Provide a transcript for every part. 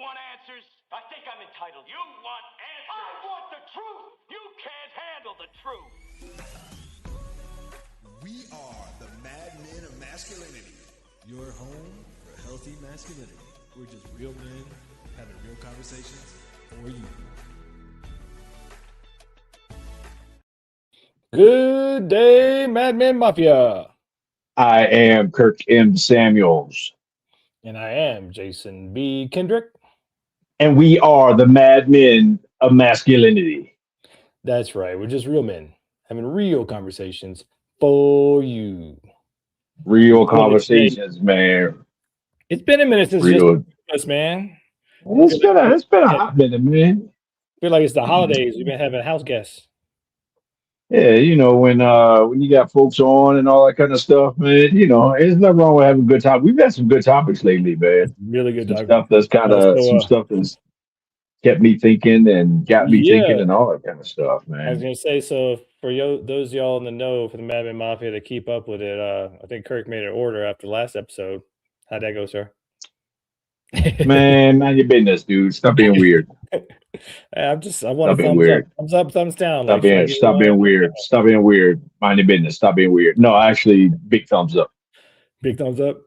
want answers? I think I'm entitled. You want answers? I want the truth. You can't handle the truth. We are the Mad Men of Masculinity. Your home for healthy masculinity. We're just real men having real conversations for you. Good day, Mad Men Mafia. I am Kirk M. Samuels. And I am Jason B. Kendrick. And we are the Mad Men of Masculinity. That's right. We're just real men having real conversations for you. Real conversations, man. It's been a minute since you us, man. It's been a hot minute, man. I feel like it's the holidays. We've been having house guests. Yeah, you know, when you got folks on and all that kind of stuff, man, you know, there's nothing wrong with having a good time. We've had some good topics lately, man. Really good stuff that's kind of some stuff that's kept me thinking and got me thinking and all that kind of stuff, man. I was gonna say, so for those of y'all in the know, for the Mad Men Mafia to keep up with it, I think Kirk made an order after the last episode. How'd that go, sir? Man, mind your business, dude. Stop being weird. I want to thumbs up, thumbs up, thumbs down. Stop being weird. Stop being weird. Mind your business. Stop being weird. No, actually, big thumbs up. Big thumbs up.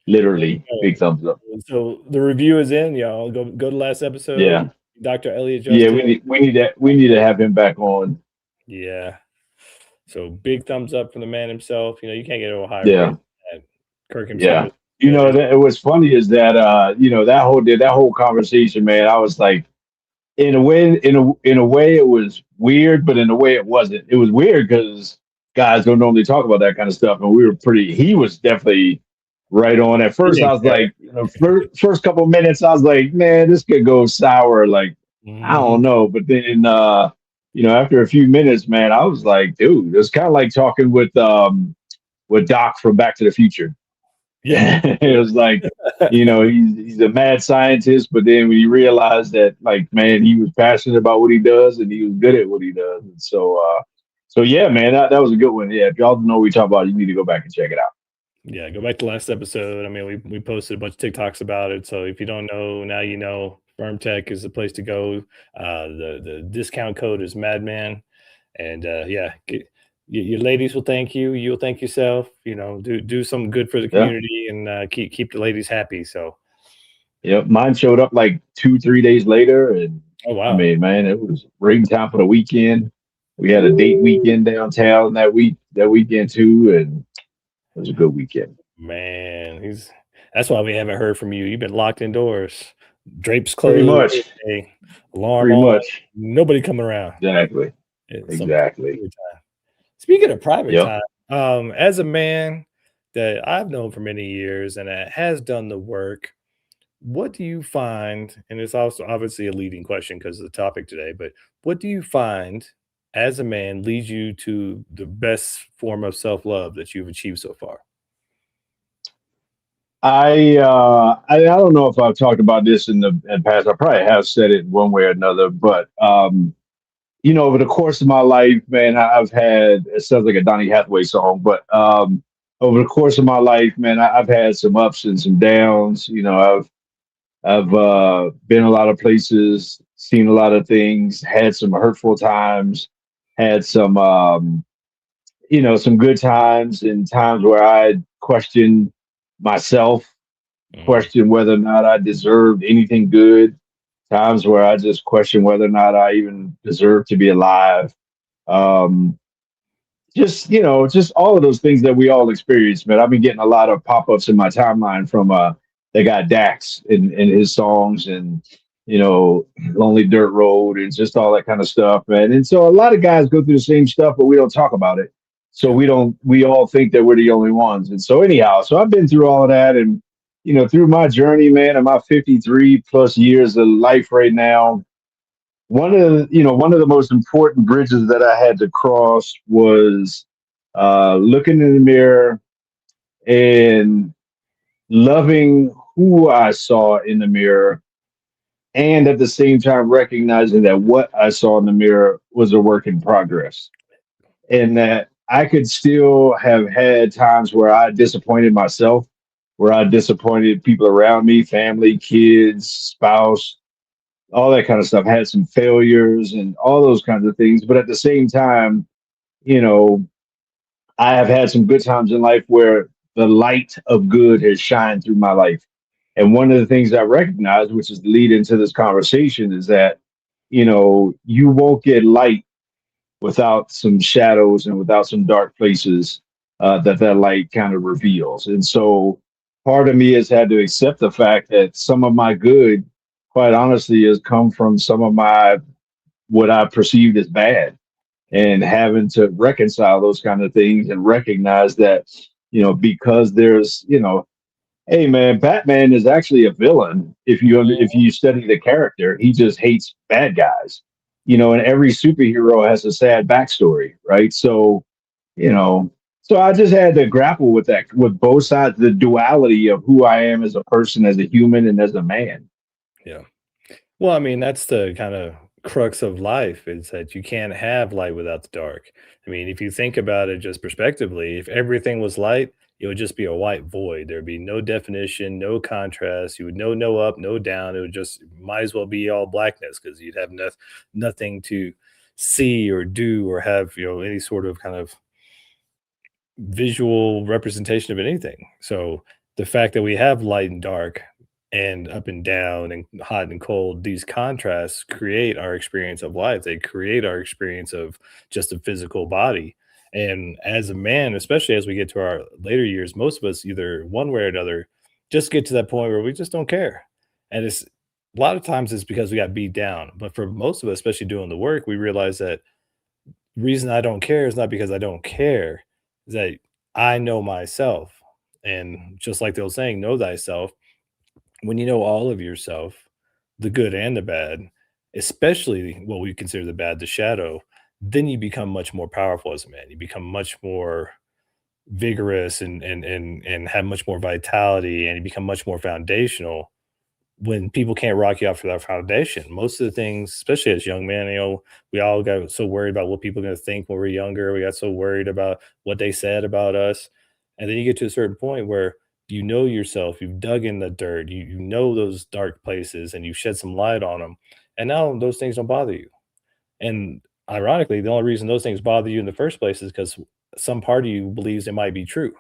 Literally, big thumbs up. So the review is in, y'all. Go to last episode. Yeah. Dr. Elliot Justin. Yeah, we need to have him back on. Yeah. So big thumbs up from the man himself. You know, you can't get a higher. Yeah. Kirk himself. Yeah. You know, what's funny is that you know, that whole conversation, man, I was like, in a way it was weird, but in a way it wasn't. It was weird because guys don't normally talk about that kind of stuff, and he was definitely right on. At first I was like, you know, first couple of minutes I was like, man, this could go sour, like I don't know. But then you know, after a few minutes, man, I was like, dude, it was kind of like talking with Doc from Back to the Future. Yeah, it was like, you know, he's a mad scientist, but then when you realize that, like, man, he was passionate about what he does and he was good at what he does. And so yeah, man, that was a good one. Yeah, if y'all don't know what we talk about, you need to go back and check it out. Yeah, go back to last episode. I mean, we posted a bunch of TikToks about it. So if you don't know, now you know. Firm Tech is the place to go. The discount code is Madman. And your ladies will thank you. You'll thank yourself. You know, do something good for the community and keep the ladies happy. So, yeah, mine showed up like 2-3 days later, and oh wow, I mean, man, it was right in time for the weekend. We had a date weekend downtown that weekend too, and it was a good weekend. Man, that's why we haven't heard from you. You've been locked indoors, drapes closed, pretty much. Alarm pretty on, much. Nobody coming around. Exactly. Speaking of private time, as a man that I've known for many years and that has done the work, what do you find, and it's also obviously a leading question because of the topic today, but what do you find as a man leads you to the best form of self-love that you've achieved so far? I don't know if I've talked about this in the past. I probably have said it one way or another, but you know, over the course of my life, man, I've had, it sounds like a Donny Hathaway song, but over the course of my life, man, I've had some ups and some downs. You know, I've been a lot of places, seen a lot of things, had some hurtful times, had some, you know, some good times and times where I questioned myself, questioned whether or not I deserved anything good. Times where I just question whether or not I even deserve to be alive. Just, you know, just all of those things that we all experience, man. I've been getting a lot of pop-ups in my timeline from the guy Dax in his songs and, you know, Lonely Dirt Road and just all that kind of stuff, man. And so a lot of guys go through the same stuff, but we don't talk about it. So we all think that we're the only ones. And so anyhow, so I've been through all of that, and you know, through my journey, man, and my 53 plus years of life right now, one of the most important bridges that I had to cross was looking in the mirror and loving who I saw in the mirror, and at the same time recognizing that what I saw in the mirror was a work in progress, and that I could still have had times where I disappointed myself. where I disappointed people around me, family, kids, spouse, all that kind of stuff. Had some failures and all those kinds of things. But at the same time, you know, I have had some good times in life where the light of good has shined through my life. And one of the things I recognize, which is the lead into this conversation, is that, you won't get light without some shadows and without some dark places that light kind of reveals. And so part of me has had to accept the fact that some of my good, quite honestly, has come from some of my what I perceived as bad, and having to reconcile those kind of things and recognize that, because there's, hey man, Batman is actually a villain. If you study the character, he just hates bad guys. And every superhero has a sad backstory, right? So, you know, so I just had to grapple with that, with both sides, the duality of who I am as a person, as a human, and as a man. Yeah. Well, I mean, that's the kind of crux of life is that you can't have light without the dark. I mean, if you think about it just prospectively, if everything was light, it would just be a white void. There'd be no definition, no contrast. You would know no up, no down. It would just might as well be all blackness because you'd have nothing to see or do or have, any sort of kind of visual representation of anything. So the fact that we have light and dark and up and down and hot and cold, these contrasts create our experience of life. They create our experience of just a physical body. And as a man, especially as we get to our later years, most of us either one way or another just get to that point where we just don't care. And it's a lot of times it's because we got beat down. But for most of us, especially doing the work, we realize that the reason I don't care is not because I don't care, is that I know myself. And just like the old saying, know thyself, when you know all of yourself, the good and the bad, especially what we consider the bad, the shadow, then you become much more powerful as a man. You become much more vigorous and have much more vitality, and you become much more foundational when people can't rock you out for that foundation. Most of the things, especially as young men, we all got so worried about what people are going to think when we're younger. We got so worried about what they said about us. And then you get to a certain point where you know yourself, you've dug in the dirt, you know those dark places, and you shed some light on them. And now those things don't bother you. And ironically, the only reason those things bother you in the first place is because some part of you believes it might be true.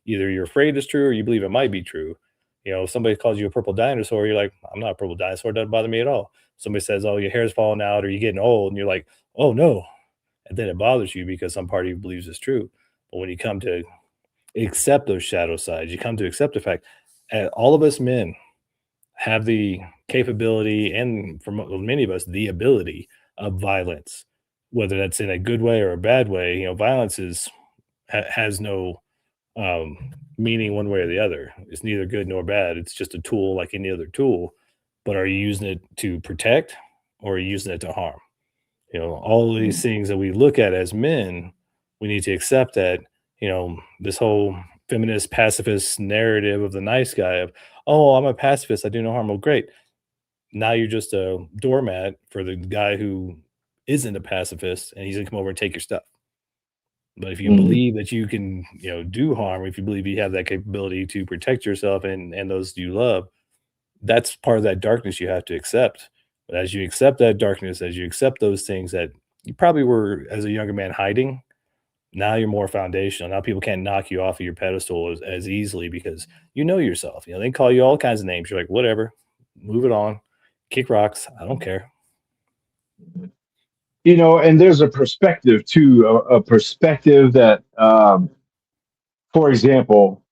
Either you're afraid it's true or you believe it might be true. If somebody calls you a purple dinosaur, you're like, I'm not a purple dinosaur. It doesn't bother me at all. Somebody says, oh, your hair's falling out or you're getting old, and you're like, oh no. And then it bothers you because some part of you believes it's true. But when you come to accept those shadow sides, you come to accept the fact, all of us men have the capability, and for many of us, the ability of violence, whether that's in a good way or a bad way. Violence has no meaning one way or the other. It's neither good nor bad. It's just a tool like any other tool. But are you using it to protect or are you using it to harm? All of these things that we look at as men, we need to accept that, this whole feminist pacifist narrative of the nice guy of, oh, I'm a pacifist, I do no harm. Well, great. Now you're just a doormat for the guy who isn't a pacifist and he's gonna come over and take your stuff. But if you Mhm. believe that you can, do harm, if you believe you have that capability to protect yourself and those you love, that's part of that darkness you have to accept. But as you accept that darkness, as you accept those things that you probably were as a younger man hiding, now you're more foundational. Now people can't knock you off of your pedestal as easily because you know yourself. They can call you all kinds of names. You're like, whatever, move it on, kick rocks. I don't care. And there's a perspective too, a perspective that, for example,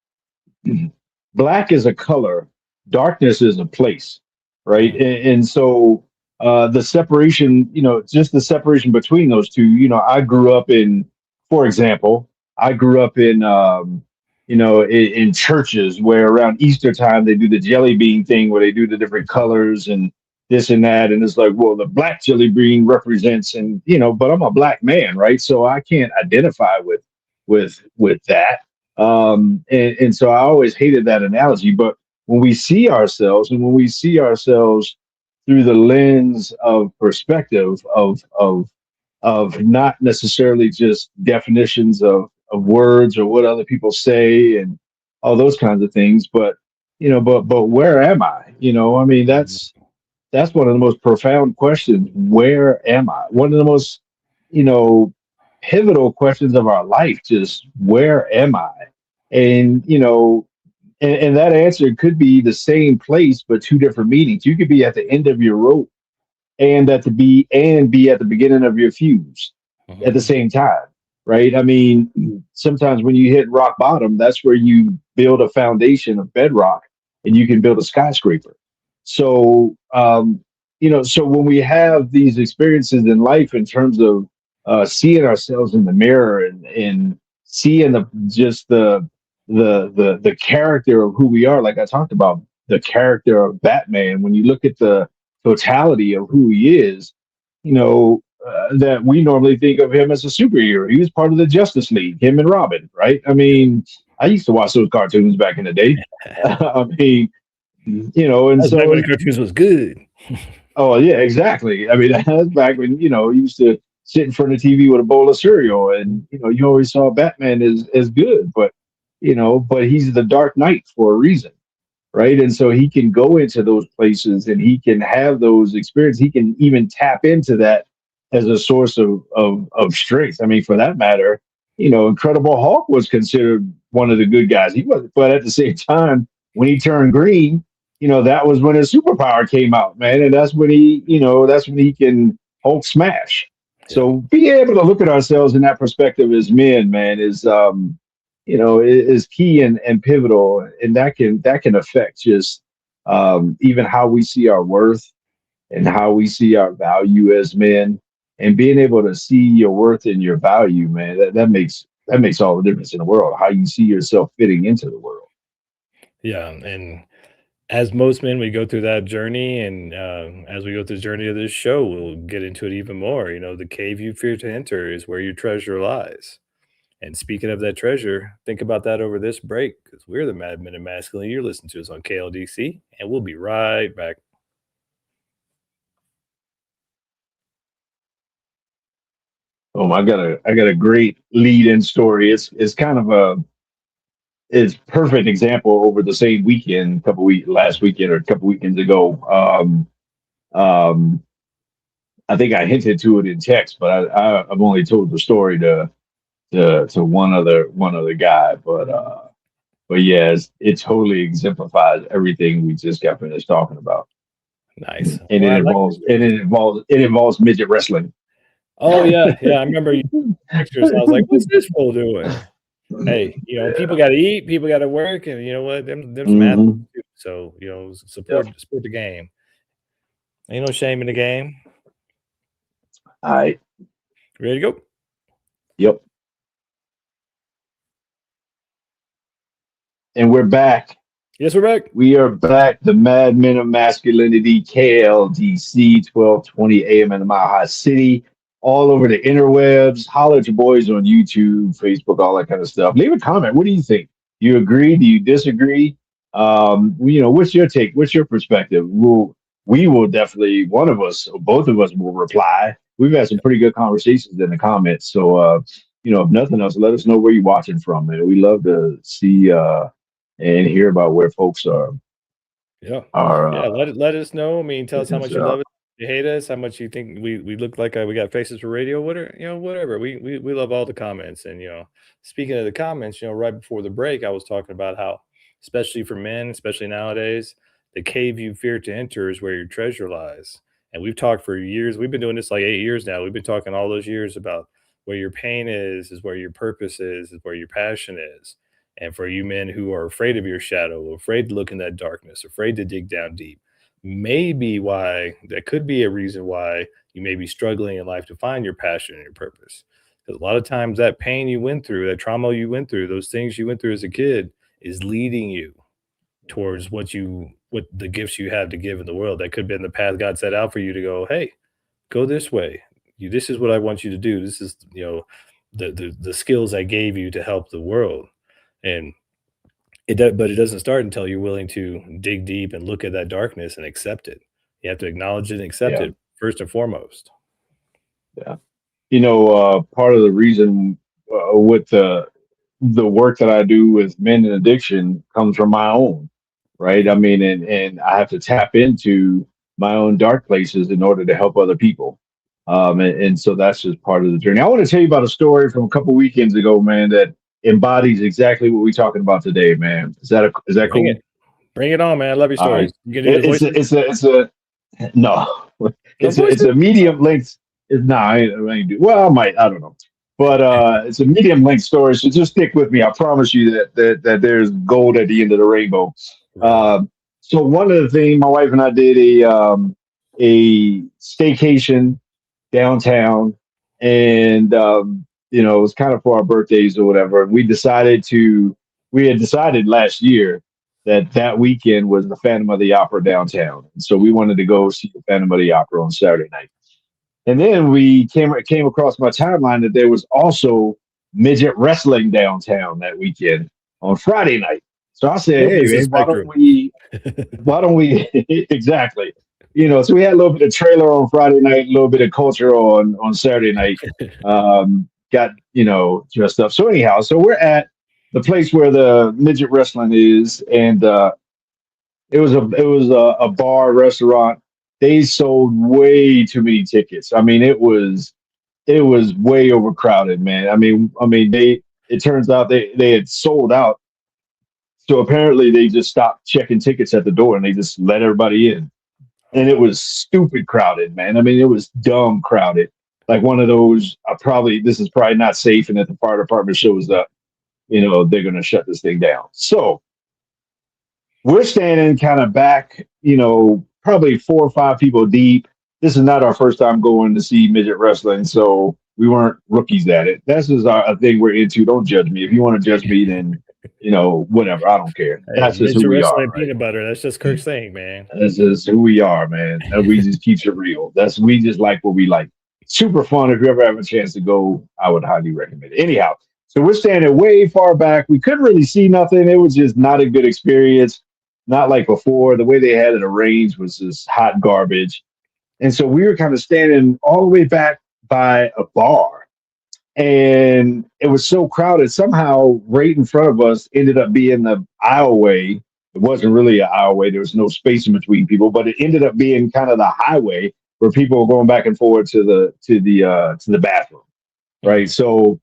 black is a color, darkness is a place, right? Mhm. And so the separation, just the separation between those two, I grew up in, for example, I grew up in, in churches where around Easter time they do the jelly bean thing where they do the different colors and this and that. And it's like, well, the black jelly bean represents, and, but I'm a black man, right? So I can't identify with that. And so I always hated that analogy. But when we see ourselves, and when we see ourselves through the lens of perspective of not necessarily just definitions of words or what other people say, and all those kinds of things. But but where am I? I mean, that's one of the most profound questions. Where am I? One of the most, you know, pivotal questions of our life. Just where am I? And and that answer could be the same place but two different meanings. You could be at the end of your rope and be at the beginning of your fuse at the Mhm. same time, right? I mean, sometimes when you hit rock bottom, that's where you build a foundation of bedrock, and you can build a skyscraper. So, so when we have these experiences in life in terms of seeing ourselves in the mirror and seeing the character of who we are, like I talked about, the character of Batman. When you look at the totality of who he is, that we normally think of him as a superhero. He was part of the Justice League, him and Robin, right? I mean, I used to watch those cartoons back in the day. I mean, and That's back when so, the cartoons was good. oh yeah, exactly. I mean, that's back when you used to sit in front of the TV with a bowl of cereal, and you always saw Batman as good, but he's the Dark Knight for a reason, right? And so he can go into those places and he can have those experiences. He can even tap into that as a source of strength. I mean, for that matter, Incredible Hulk was considered one of the good guys. He was, but at the same time, when he turned green, that was when his superpower came out, man, and that's when he can Hulk smash. Yeah. So being able to look at ourselves in that perspective as men, man, is key and pivotal, and that can affect just even how we see our worth and how we see our value as men, and being able to see your worth and your value, man, that makes all the difference in the world. How you see yourself fitting into the world. Yeah, and as most men, we go through that journey, and as we go through the journey of this show, we'll get into it even more. The cave you fear to enter is where your treasure lies. And speaking of that treasure, think about that over this break, because we're the Mad Men of Masculinity. You're listening to us on KLDC, and we'll be right back. I got a great lead-in story. It's kind of it's perfect example over the same weekend, last weekend or a couple weekends ago. Um, I think I hinted to it in text, but I've only told the story to one other guy. But yeah, it totally exemplifies everything we just got finished talking about, Nice. and Well, it I like to involves hear and it. it involves midget wrestling. Oh yeah, yeah. I remember you pictures. I was like, "What's this fool doing?" Hey, people got to eat, people got to work, and you know what? Them some athletes Mm-hmm. too. So Yep. support the game. Ain't no shame in the game. All right. Ready to go? Yep. And we're back. Yes, we're back. We are back. The Mad Men of Masculinity, KLDC, 1220 AM in the Mile High City, all over the interwebs. Holler at your boys on YouTube, Facebook, all that kind of stuff. Leave a comment. What do you think? Do you agree? Do you disagree? What's your take? What's your perspective? We will definitely, one of us or both of us will reply. We've had some pretty good conversations in the comments. So, if nothing else, let us know where you're watching from, man. We love to see and hear about where folks are Yeah. are Yeah, let us know. I mean, tell us how checking much us you love out. it, you hate us, how much you think we look like, we got faces for radio, whatever. We love all the comments, and, speaking of the comments, right before the break, I was talking about how, especially for men, especially nowadays, the cave you fear to enter is where your treasure lies. And we've talked for years. We've been doing this like 8 years now. We've been talking all those years about where your pain is where your purpose is where your passion is. And for you men who are afraid of your shadow, afraid to look in that darkness, afraid to dig down deep, maybe why that could be a reason why you may be struggling in life to find your passion and your purpose. Because a lot of times that pain you went through, that trauma you went through, those things you went through as a kid is leading you towards what the gifts you have to give in the world. That could have been the path God set out for you to go, hey, go this way. This is what I want you to do. This is, the skills I gave you to help the world. And but it doesn't start until you're willing to dig deep and look at that darkness and accept it. You have to acknowledge it and accept Yeah, it first and foremost. yeah. Part of the reason with the the work that I do with men in addiction comes from my own, right? I mean, and I have to tap into my own dark places in order to help other people. And so that's just part of the journey. I want to tell you about a story from a couple weekends ago, man, that embodies exactly what we're talking about today, man. Is that Bring cool? it. Bring it on, man. I love your All right. stories. You can do the voice. It's a no. No It's voices? a medium length. No, I ain't do. Well, I might. I don't know. But it's a medium length story. So just stick with me. I promise you that there's gold at the end of the rainbow. Right on. Uh, so one of the things my wife and I did a staycation downtown, and it was kind of for our birthdays or whatever. And we had decided last year that weekend was the Phantom of the Opera downtown, and so we wanted to go see the Phantom of the Opera on Saturday night. And then we came across my timeline that there was also midget wrestling downtown that weekend on Friday night. So I said, Flip hey is the man, spectrum. why don't we exactly? So we had a little bit of trailer on Friday night, a little bit of culture on Saturday night. Got dressed up. So anyhow, so we're at the place where the midget wrestling is, and it was a bar restaurant. They sold way too many tickets. I mean, it was way overcrowded, man. I mean, it turns out they had sold out. So apparently they just stopped checking tickets at the door and they just let everybody in. And it was stupid crowded, man. I mean, it was dumb crowded. Like one of those, this is probably not safe. And if the fire department shows up, they're going to shut this thing down. So we're standing kind of back, probably 4 or 5 people deep. This is not our first time going to see midget wrestling, so we weren't rookies at it. That's just a thing we're into. Don't judge me. If you want to judge me, then whatever. I don't care. Hey, That's just who midget we wrestling are, and right? peanut butter. That's just Kirk's thing, man. That's just who we are, man. And we just keeps it real. We just like what we like. Super fun. If you ever have a chance to go, I would highly recommend it. Anyhow, so we're standing way far back. We couldn't really see nothing. It was just not a good experience. Not like before. The way they had it arranged was just hot garbage. And so we were kind of standing all the way back by a bar. And it was so crowded. Somehow, right in front of us ended up being the aisleway. It wasn't really an aisleway. There was no space in between people, but it ended up being kind of the highway where people were going back and forth to the bathroom. Right. So,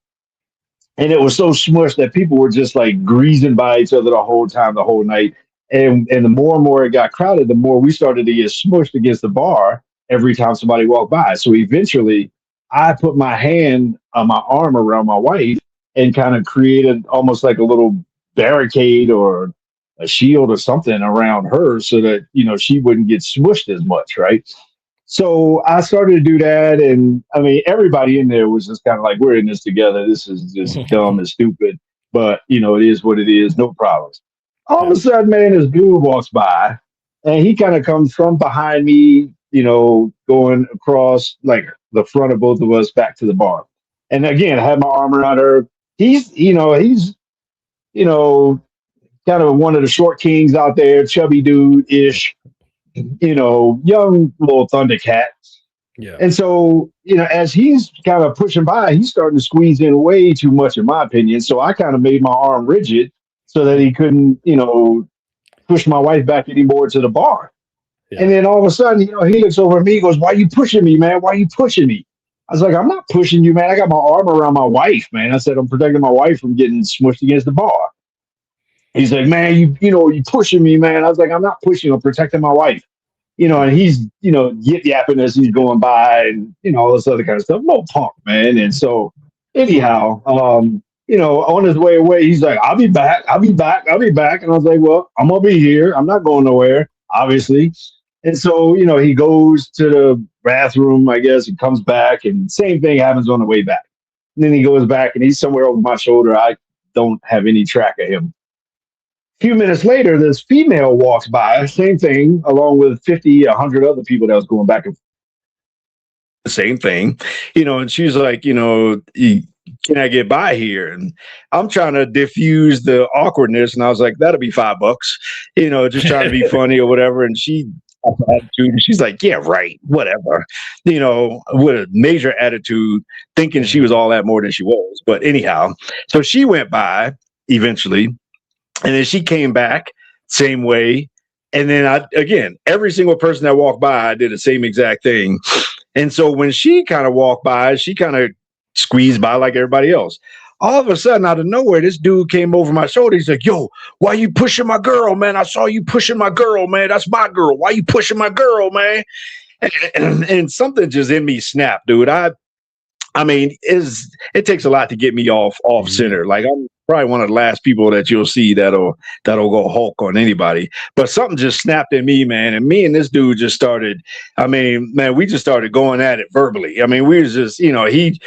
and it was so smushed that people were just like greasing by each other the whole time, the whole night. And the more and more it got crowded, the more we started to get smushed against the bar every time somebody walked by. So eventually I put my arm around my wife and kind of created almost like a little barricade or a shield or something around her so that, she wouldn't get smushed as much. Right. So I started to do that. And I mean, everybody in there was just kind of like, we're in this together. This is just dumb and stupid, but it is what it is. No problems. All of a sudden, man, this dude walks by and he kind of comes from behind me, going across like the front of both of us back to the bar. And again, I had my arm around her. He's kind of one of the short kings out there, chubby dude ish, young little Thundercat. Yeah. And so, as he's kind of pushing by, he's starting to squeeze in way too much, in my opinion. So I kind of made my arm rigid so that he couldn't, push my wife back anymore to the bar. Yeah. And then all of a sudden, he looks over at me, he goes, "Why are you pushing me, man? Why are you pushing me?" I was like, "I'm not pushing you, man. I got my arm around my wife, man." I said, "I'm protecting my wife from getting smushed against the bar." He's like, "Man, you pushing me, man." I was like, "I'm not pushing you. I'm protecting my wife." And he's, yip yapping as he's going by and, all this other kind of stuff. No punk, man. And so anyhow, on his way away, he's like, "I'll be back. I'll be back. I'll be back." And I was like, "Well, I'm going to be here. I'm not going nowhere, obviously." And so, he goes to the bathroom, I guess, and comes back and same thing happens on the way back. And then he goes back and he's somewhere over my shoulder. I don't have any track of him. A few minutes later, this female walks by, same thing, along with 50, 100 other people that was going back and forth. The same thing, and she's like, "Can I get by here?" And I'm trying to diffuse the awkwardness. And I was like, "That'll be $5, just trying to be funny or whatever." And she type of attitude. And she's like, yeah, right, whatever. With a major attitude, thinking she was all that more than she was. But anyhow, so she went by eventually, and then she came back same way. And then again, every single person that walked by, I did the same exact thing. And so when she kind of walked by, she kind of squeezed by like everybody else. All of a sudden, out of nowhere, this dude came over my shoulder. He's like, yo, why you pushing my girl, man? I saw you pushing my girl, man. That's my girl. Why you pushing my girl, man? And something just in me snapped, dude. I mean, it takes a lot to get me off center. Like, I'm probably one of the last people that you'll see that'll go Hulk on anybody. But something just snapped in me, man. And me and this dude just started. I mean, man, we just started going at it verbally. I mean, we was just, he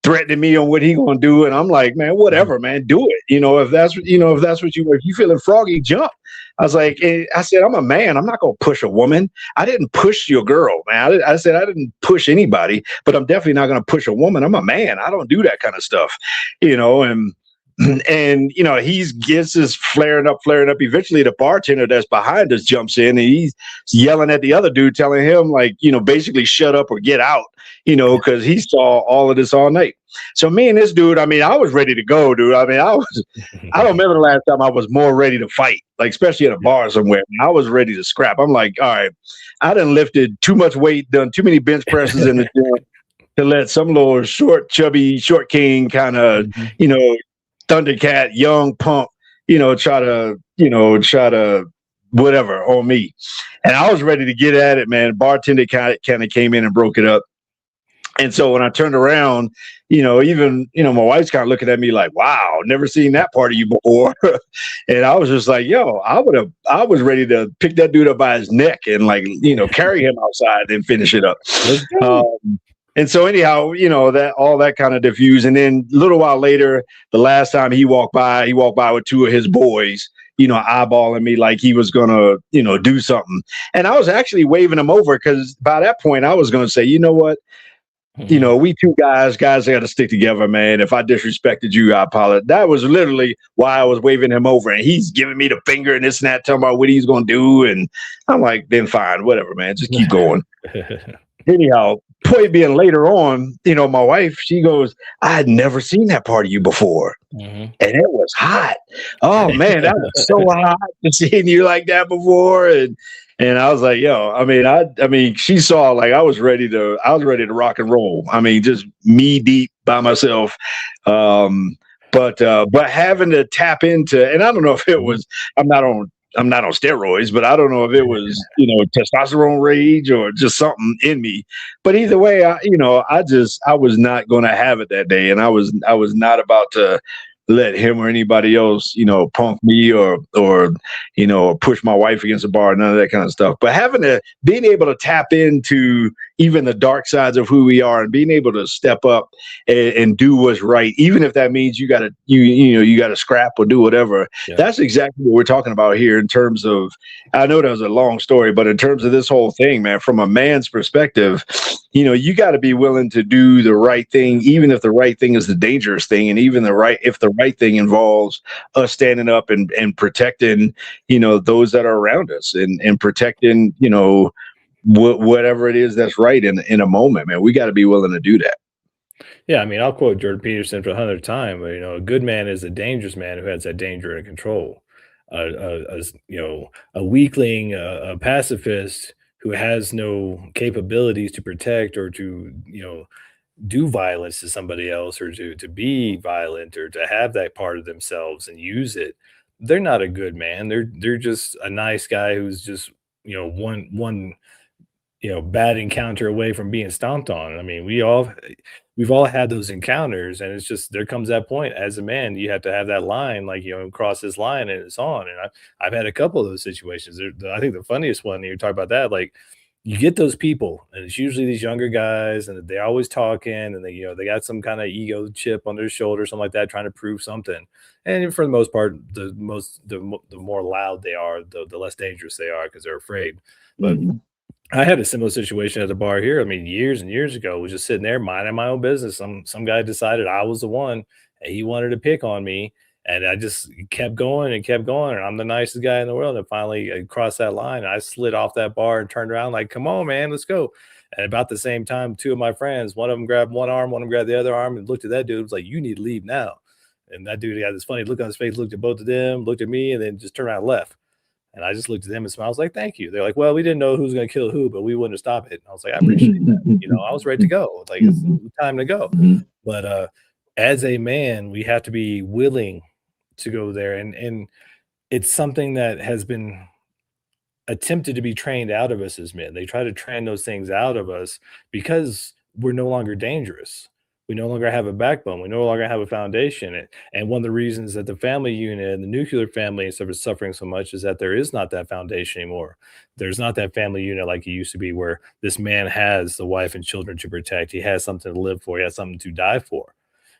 threatening me on what he gonna do, and I'm like, man, whatever, man, do it. If that's what if you feeling froggy, jump. I was like, I said, I'm a man. I'm not gonna push a woman. I didn't push your girl, man. I said I didn't push anybody, but I'm definitely not gonna push a woman. I'm a man. I don't do that kind of stuff, and he gets this flaring up. Eventually the bartender that's behind us jumps in, and he's yelling at the other dude, telling him, like, basically shut up or get out, because he saw all of this all night. So me and this dude, I mean, I was ready to go, dude. I mean, I don't remember the last time I was more ready to fight, like, especially at a bar somewhere. I was ready to scrap. I'm like, all right, I done lifted too much weight, done too many bench presses in the gym to let some little short, chubby, short king kind of, Thundercat, young punk, try to whatever on me. And I was ready to get at it, man. Bartender kind of came in and broke it up. And so when I turned around, even, my wife's kind of looking at me like, wow, never seen that part of you before. And I was just like, yo, I was ready to pick that dude up by his neck and, like, carry him outside and finish it up. And so anyhow, that all that kind of diffused. And then a little while later, the last time he walked by with two of his boys, eyeballing me like he was going to, do something. And I was actually waving him over, because by that point I was going to say, you know what? We two guys got to stick together, man. If I disrespected you, I apologize. That was literally why I was waving him over, and he's giving me the finger and this and that, talking about what he's going to do. And I'm like, then fine, whatever, man, just keep going. Anyhow, point being, later on, my wife, she goes, I had never seen that part of you before. And it was hot. Oh man, that was so hot to seeing you like that before. And I was like, yo, I mean, she saw, like, I was ready to rock and roll. I mean, just me deep by myself. But having to tap into, and I don't know if it was, I'm not on steroids, but I don't know if it was, testosterone rage or just something in me. But either way, I was not going to have it that day. And I was not about to let him or anybody else, punk me or push my wife against the bar, none of that kind of stuff. But being able to tap into even the dark sides of who we are, and being able to step up and do what's right, even if that means you got to scrap or do whatever. Yeah. That's exactly what we're talking about here in terms of, I know that was a long story, but in terms of this whole thing, man, from a man's perspective, you got to be willing to do the right thing, even if the right thing is the dangerous thing. And even if the right thing involves us standing up and protecting, those that are around us, and protecting, whatever it is that's right in a moment, man, we got to be willing to do that. Yeah, I mean, I'll quote Jordan Peterson for 100th time. But, a good man is a dangerous man who has that danger under control. A weakling, a pacifist who has no capabilities to protect or to, do violence to somebody else, or to be violent, or to have that part of themselves and use it. They're not a good man. They're just a nice guy who's just, one bad encounter away from being stomped on. I mean, we've all had those encounters, and it's just, there comes that point as a man, you have to have that line, like, cross this line and it's on. And I've had a couple of those situations. I think the funniest one, you talk about that, like, you get those people, and it's usually these younger guys, and they're always talking, and they got some kind of ego chip on their shoulder, something like that, trying to prove something. And for the most part, the more loud they are, the less dangerous they are, because they're afraid. But I had a similar situation at the bar here. I mean, years and years ago, I was just sitting there minding my own business. Some guy decided I was the one, and he wanted to pick on me. And I just kept going and kept going. And I'm the nicest guy in the world. And finally I crossed that line. And I slid off that bar and turned around like, come on, man, let's go. And about the same time, two of my friends, one of them grabbed one arm, one of them grabbed the other arm, and looked at that dude. Was like, "You need to leave now." And that dude had this funny look on his face, looked at both of them, looked at me, and then just turned around and left. And I just looked at them and smiled. I was like, "Thank you." They're like, "Well, we didn't know who was going to kill who, but we wouldn't stop it." And I was like, "I appreciate that." I was ready to go. Like it's time to go. But as a man, we have to be willing to go there, and it's something that has been attempted to be trained out of us as men. They try to train those things out of us because we're no longer dangerous. We no longer have a backbone. We no longer have a foundation. And one of the reasons that the family unit and the nuclear family is suffering so much is that there is not that foundation anymore. There's not that family unit like it used to be, where this man has the wife and children to protect. He has something to live for. He has something to die for.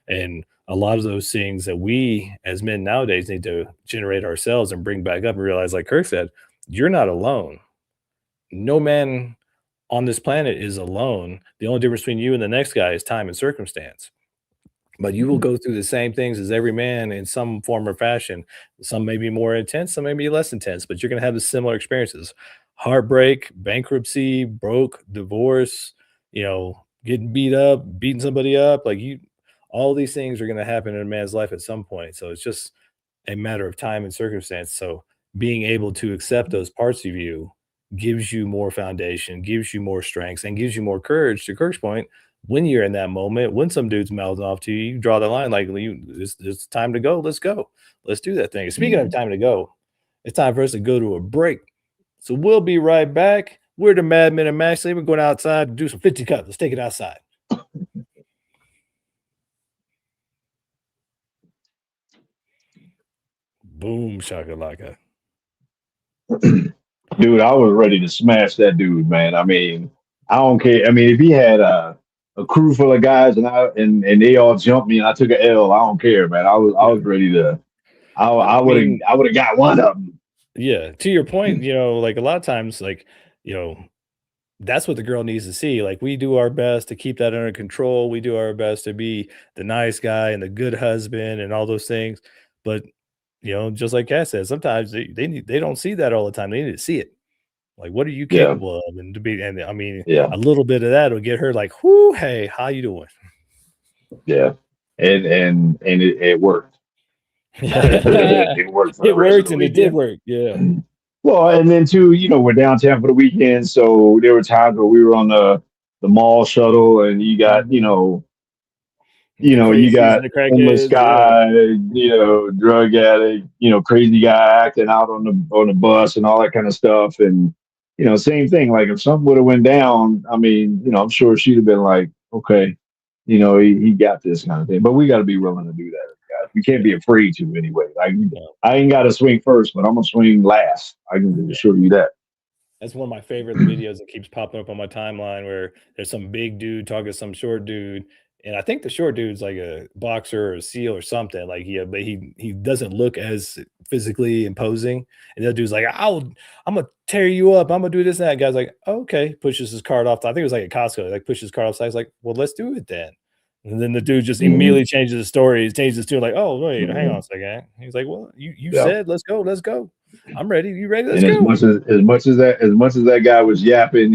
And a lot of those things that we as men nowadays need to generate ourselves and bring back up and realize, like Kirk said, you're not alone. No man on this planet is alone. The only difference between you and the next guy is time and circumstance. But you will go through the same things as every man in some form or fashion. Some may be more intense, some may be less intense, but you're going to have the similar experiences: heartbreak, bankruptcy, broke, divorce, getting beat up, beating somebody up. All these things are going to happen in a man's life at some point. So it's just a matter of time and circumstance. So being able to accept those parts of you gives you more foundation, gives you more strengths, and gives you more courage. To Kirk's point, when you're in that moment, when some dude's mouthing off to you, you draw the line like, it's time to go. Let's go. Let's do that thing. Speaking of time to go, it's time for us to go to a break. So we'll be right back. We're the Mad Men of Masculinity. We're going outside to do some 50 cups. Let's take it outside. Boom, shakalaka. Dude, I was ready to smash that dude, man. I mean, I don't care. I mean, if he had a crew full of guys and they all jumped me and I took an L, I don't care, man. I was ready to. I would have got one of them. Yeah, to your point, like a lot of times, that's what the girl needs to see. Like, we do our best to keep that under control. We do our best to be the nice guy and the good husband and all those things. But just like Cass said, sometimes they don't see that all the time. They need to see it. Like, what are you Yeah. capable of? And I mean, Yeah. a little bit of that will get her like, whoo, hey, how you doing? Yeah. And it worked. It worked for It the rest of worked the and it did weekend. work. Yeah. Well, and then too, we're downtown for the weekend, so there were times where we were on the mall shuttle, and you got, The you crazies and got the homeless crackheads. Yeah. guy, drug addict, crazy guy acting out on the bus and all that kind of stuff, and same thing. Like if something would have went down, I mean, I'm sure she'd have been like, okay, he got this kind of thing. But we got to be willing to do that, guys. We can't be afraid to anyway. Like I ain't got to swing first, but I'm gonna swing last. I can assure you that. That's one of my favorite videos that keeps popping up on my timeline, where there's some big dude talking to some short dude. And I think the short dude's like a boxer or a SEAL or something. But he doesn't look as physically imposing. And the other dude's like, I'm gonna tear you up. I'm gonna do this and that. Guy's like, okay, pushes his card off. I think it was like a Costco, like pushes his card off. So I was like, well, let's do it then. And then the dude just immediately changes the story. He changes his tune, like, oh wait, hang on a second. He's like, well, you said let's go. I'm ready. You ready? Let's And go. as much as that guy was yapping,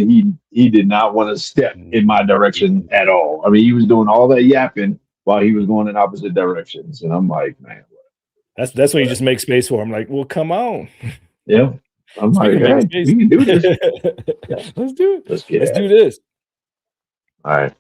he did not want to step in my direction at all. I mean, he was doing all that yapping while he was going in opposite directions, and I'm like, man, That's when you just make space for him. Like, well, come on. yeah. I'm like, Speaking of hey, making space, we can do this. let's do it. Let's get Let's at do it. this. All right.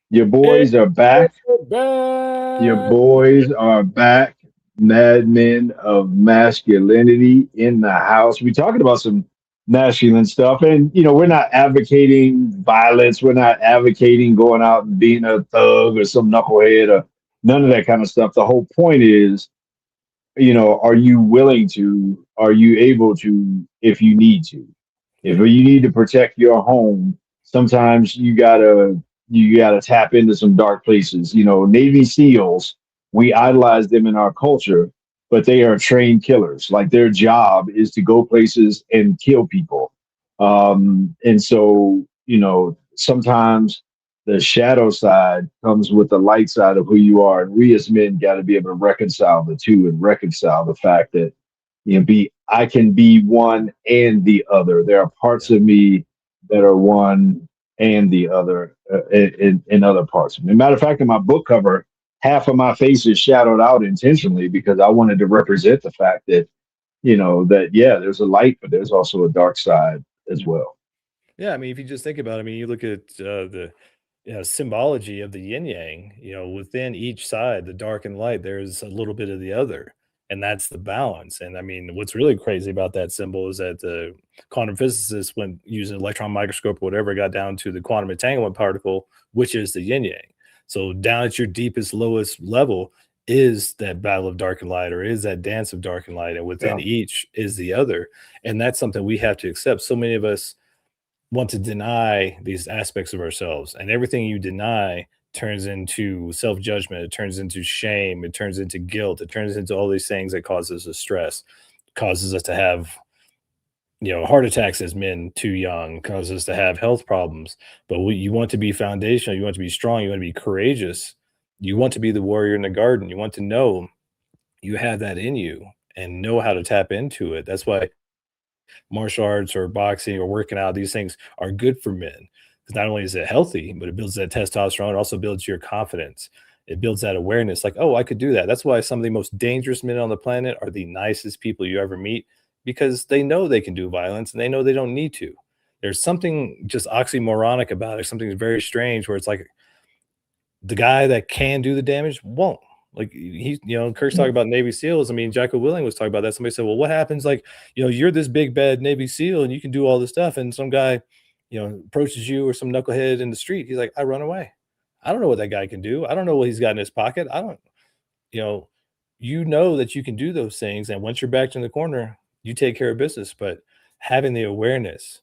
Your boys are back. Your Back. boys are back. Mad Men of Masculinity in the house. We're talking about some masculine stuff, and we're not advocating violence. We're not advocating going out and being a thug or some knucklehead or none of that kind of stuff. The whole point is, are you willing to? Are you able to? If you need to, if you need to protect your home, sometimes you gotta tap into some dark places. Navy SEALs, we idolize them in our culture, but they are trained killers. Like their job is to go places and kill people. And so, sometimes the shadow side comes with the light side of who you are. And we as men got to be able to reconcile the two and reconcile the fact that, I can be one and the other. There are parts of me that are one and the other in other parts of me. Matter of fact, in my book cover, half of my face is shadowed out intentionally because I wanted to represent the fact that, yeah, there's a light, but there's also a dark side as well. Yeah, I mean, if you just think about it, I mean, you look at the symbology of the yin yang, within each side, the dark and light, there's a little bit of the other. And that's the balance. And I mean, what's really crazy about that symbol is that the quantum physicists, when using electron microscope or whatever, got down to the quantum entanglement particle, which is the yin yang. So down at your deepest, lowest level is that battle of dark and light, or is that dance of dark and light. And within Yeah. each is the other. And that's something we have to accept. So many of us want to deny these aspects of ourselves, and everything you deny turns into self-judgment, it turns into shame, it turns into guilt, it turns into all these things that causes us stress, causes us to have heart attacks as men too young, causes us to have health problems. But you want to be foundational, you want to be strong, you want to be courageous, you want to be the warrior in the garden, you want to know you have that in you and know how to tap into it. That's why martial arts or boxing or working out, these things are good for men. Because not only is it healthy, but it builds that testosterone. It also builds your confidence. It builds that awareness like, oh, I could do that. That's why some of the most dangerous men on the planet are the nicest people you ever meet, because they know they can do violence and they know they don't need to. There's something just oxymoronic about it, something very strange where it's like the guy that can do the damage won't. Like Kirk's talking about Navy SEALs. I mean, Jocko Willing was talking about that. Somebody said, well, what happens? Like, you're this big bad Navy SEAL and you can do all this stuff. And some guy, approaches you or some knucklehead in the street. He's like, I run away. I don't know what that guy can do. I don't know what he's got in his pocket. I don't, you know, that you can do those things. And once you're back in the corner, you take care of business. But having the awareness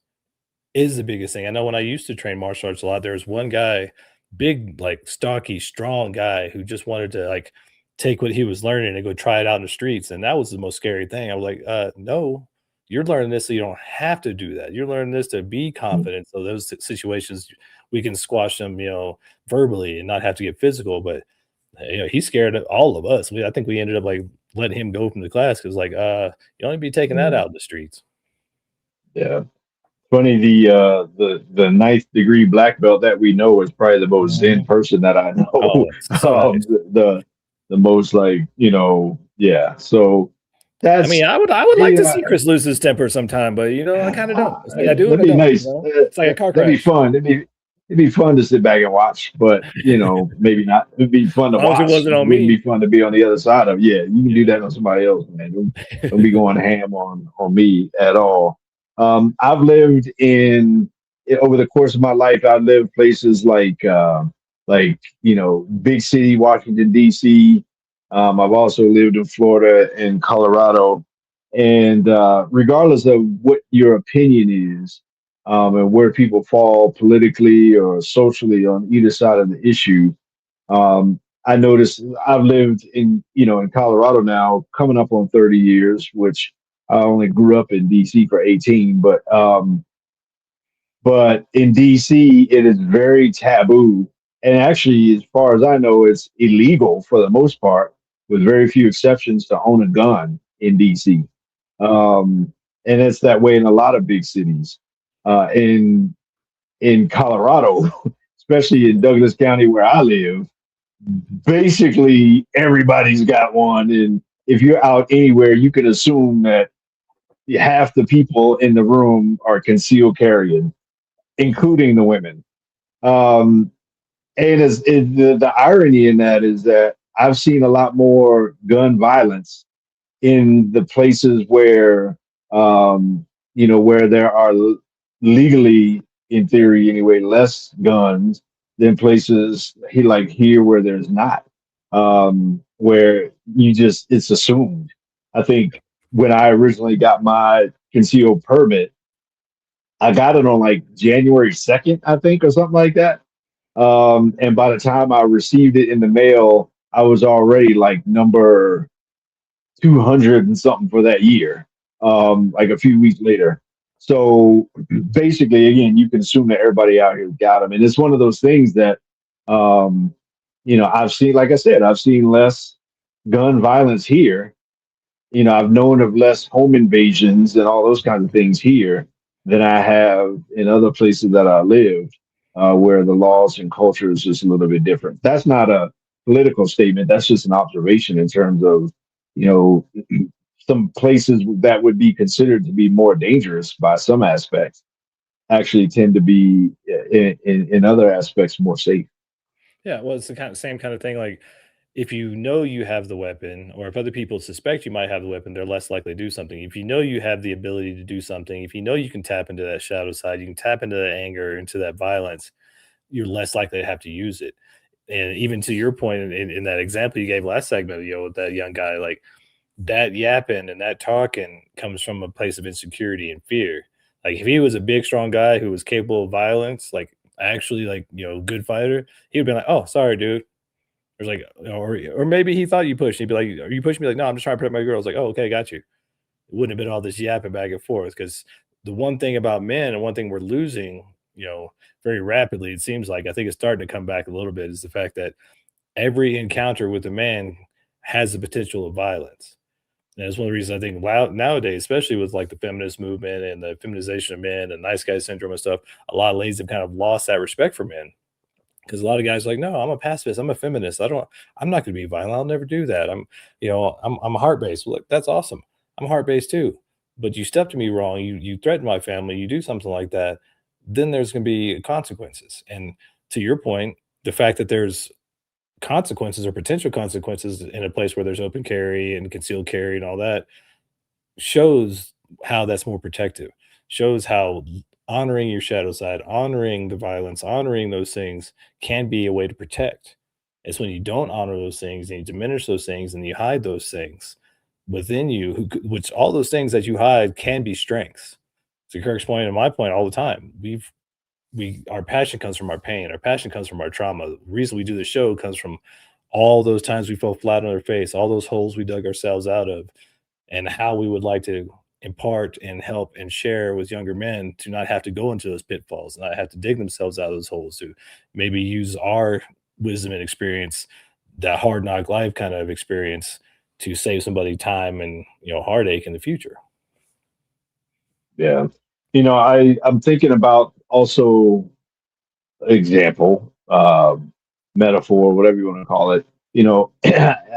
is the biggest thing. I know when I used to train martial arts a lot, there was one guy, big, like stocky, strong guy who just wanted to like take what he was learning and go try it out in the streets. And that was the most scary thing. I was like, no, you're learning this so you don't have to do that. You're learning this to be confident. So those situations we can squash them, verbally and not have to get physical. But he scared all of us. I think we ended up like letting him go from the class because like you only be taking that out in the streets. Yeah. Funny, the ninth degree black belt that we know is probably the most zen person that I know. Oh, it's so nice. The most like, yeah. So I that's mean, I would like to see Chris lose his temper sometime, but I kind of don't. It's like I do. That'd And I be don't, nice. It's like a car crash. That'd be fun. It'd be fun to sit back and watch, but maybe not. It'd be fun to As long watch. as it wasn't on It wouldn't me. be fun to be on the other side of. Yeah, you can do that on somebody else, man. Don't be going ham on me at all. I've lived over the course of my life. I've lived places like big city Washington D.C. I've also lived in Florida and Colorado, and regardless of what your opinion is, and where people fall politically or socially on either side of the issue, I noticed I've lived in Colorado now, coming up on 30 years, which I only grew up in DC for 18, but in DC it is very taboo, and actually, as far as I know, it's illegal for the most part, with very few exceptions, to own a gun in DC. And it's that way in a lot of big cities. In Colorado, especially in Douglas County where I live, basically everybody's got one, and if you're out anywhere, you can assume that half the people in the room are concealed carrying, including the women. Um, and the irony in that is that I've seen a lot more gun violence in the places where there are legally, in theory anyway, less guns than places here where there's not, where it's assumed. I think when I originally got my concealed permit, I got it on like January 2nd, I think, or something like that. And by the time I received it in the mail, I was already like number 200 and something for that year, like a few weeks later. So basically, again, you can assume that everybody out here got them, and it's one of those things that, um, I've seen. Like I said, I've seen less gun violence here. I've known of less home invasions and all those kinds of things here than I have in other places that I lived, where the laws and culture is just a little bit different. That's not a political statement. That's just an observation in terms of, you know, some places that would be considered to be more dangerous by some aspects actually tend to be in other aspects more safe. Yeah, well, it's the same kind of thing. Like, if you know you have the weapon, or if other people suspect you might have the weapon, they're less likely to do something. If you know you have the ability to do something, if you know you can tap into that shadow side, you can tap into that anger, into that violence, you're less likely to have to use it. And even to your point in that example you gave last segment, with that young guy, like that yapping and that talking comes from a place of insecurity and fear. Like if he was a big, strong guy who was capable of violence, like actually like, good fighter, he would be like, "Oh, sorry, dude." There's like, or maybe he thought you pushed. He'd be like, "Are you pushing me?" Like, "No, I'm just trying to protect my girl." I was like, "Oh, okay, got you." It wouldn't have been all this yapping back and forth. Because the one thing about men and one thing we're losing, very rapidly, it seems like, I think it's starting to come back a little bit, is the fact that every encounter with a man has the potential of violence. And that's one of the reasons I think nowadays, especially with like the feminist movement and the feminization of men and nice guy syndrome and stuff, a lot of ladies have kind of lost that respect for men, because a lot of guys are like, no, I'm a pacifist, I'm a feminist. I'm not going to be violent. I'll never do that. I'm heart based. Look, that's awesome. I'm heart based too. But you step to me wrong. You threaten my family. You do something like that. Then there's going to be consequences. And to your point, the fact that there's consequences or potential consequences in a place where there's open carry and concealed carry and all that shows how that's more protective, shows how honoring your shadow side, honoring the violence, honoring those things can be a way to protect. It's when you don't honor those things and you diminish those things and you hide those things within you, which all those things that you hide can be strengths. So Kirk's point and my point all the time. Our passion comes from our pain. Our passion comes from our trauma. The reason we do the show comes from all those times we fell flat on our face, all those holes we dug ourselves out of, and how we would like to impart and help and share with younger men to not have to go into those pitfalls, not have to dig themselves out of those holes, to maybe use our wisdom and experience, that hard knock life kind of experience, to save somebody time and heartache in the future. Yeah. I'm thinking about also example, metaphor, whatever you want to call it.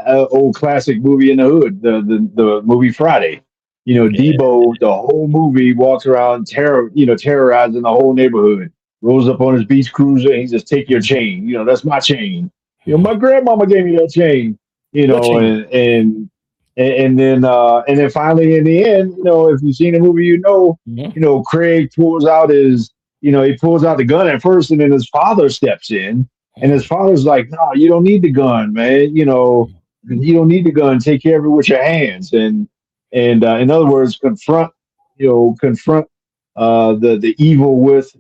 Old classic movie in the hood, the movie Friday. Yeah. Debo, the whole movie walks around terrorizing the whole neighborhood. Rolls up on his beach cruiser and he just take your chain. That's my chain. My grandmama gave me that chain. You What know, chain? and then finally in the end, if you've seen the movie, Mhm. Craig pulls out he pulls out the gun at first, and then his father steps in, and his father's like, "No, you don't need the gun, man. You don't need the gun. Take care of it with your hands." And in other words, confront the evil with